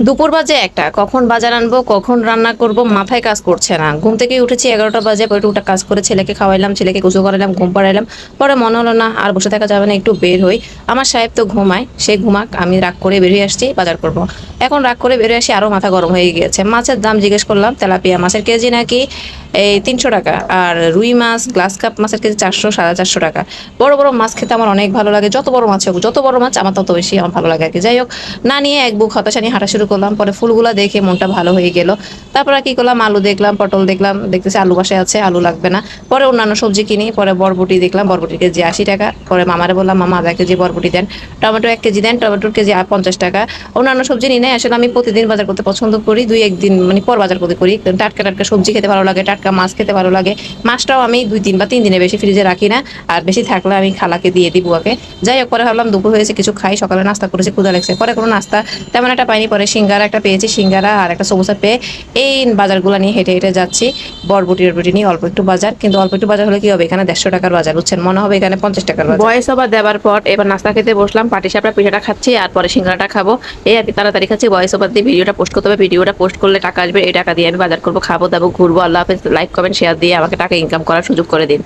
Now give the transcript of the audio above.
দুপুর বাজে একটা, কখন বাজার আনবো কখন রান্না করব মাথায় কাজ করছে না। ঘুম থেকে উঠেছি 11টা বাজে, পরে উঠে কাজ করে ছেলেকে খাওয়াইলাম, ছেলেকে গোসল করাইলাম, ঘুম পাড়াইলাম। পরে মনে হলো না আর বসে থাকা যাবে না, একটু বের হই। আমার সাহেব তো ঘুমায়, সে ঘুমাক, আমি রাগ করে বেরিয়ে আসছি বাজার করব। এখন রাগ করে বেরিয়ে আসি, আরো মাথা গরম হয়ে গিয়েছে। মাছের দাম জিজ্ঞেস করলাম, তেলাপিয়া মাছের কেজি নাকি এই 300 টাকা, আর রুই মাছ গ্লাস কাপ মাছের কেজি 400 450 টাকা। বড় বড় মাছ খেতে আমার অনেক ভালো লাগে, যত বড় মাছ হোক, যত বড় মাছ আমার তত বেশি আমার ভালো লাগে আর কি। যাই হোক, না নিয়ে এক বুক হতাশা নিয়ে হাঁটা শুরু করলাম। পরে ফুলগুলা দেখে মনটা ভালো হয়ে গেল। তারপর আর কি করলাম, আলু দেখলাম, পটল দেখলাম, দেখতেছি আলু বাসায় আছে, আলু লাগবে না। পরে অন্যান্য সবজি কিনি। পরে বরবটি দেখলাম, বরবটি কেজি 80 টাকা। পরে মামারে বললাম, মামা আধা কেজি বরবটি দেন। টমেটো 1 কেজি দেন, টমেটোর কেজি 50 টাকা। অন্যান্য সবজি নিই নাই, আসলে আমি প্রতিদিন বাজার করতে পছন্দ করি, দুই একদিন মানে পর বাজার করতে করি। টাটকা টাটকা সবজি খেতে ভালো লাগে, টাটকা মাছ খেতে ভালো লাগে। মাছটাও আমি 2 দিন বা 3 দিনের বেশি ফ্রিজে রাখি না, আর বেশি থাকলে আমি খালাকে দিয়ে দিই, বুয়াকে। যাই হোক, পরে ভাবলাম দুপুর হয়েছে কিছু খাই, সকালে নাস্তা করেছি, ক্ষুধা লাগছে। পরে কোনো নাস্তা তেমন একটা পাইনি, পরে সিঙ্গারা একটা পেয়েছি, সিঙ্গারা আর একটা সমোসা পেয়ে এই বাজারগুলো নিয়ে হেঁটে হেঁটে যাচ্ছি। বরবটি টরবটি নিয়ে অল্প একটু বাজার, কিন্তু অল্প একটু বাজার হলে কি হবে, এখানে 150 টাকার বাজার, বুঝছেন, মনে হবে এখানে 50 টাকার বাজার। বয়স ওভার দেওয়ার পর এবার নাস্তা খেতে বসলাম, পাটিসাপটা পিঠাটা খাচ্ছি আর পরে সিঙ্গারাটা খাবো। এই আর কি, তাড়াতাড়ি খাচ্ছি, ভয়েস ওভার দিয়ে ভিডিওটা পোস্ট করতে হবে, ভিডিওটা পোস্ট করলে টাকা আসবে, এই টাকা দিয়ে আমি বাজার করবো, খাবো দাবো, ঘুরবো। আল্লাহ হাফেজ। লাইক কমেন্ট শেয়ার দিয়ে আমাকে টাকা ইনকাম করার সুযোগ করে দিন।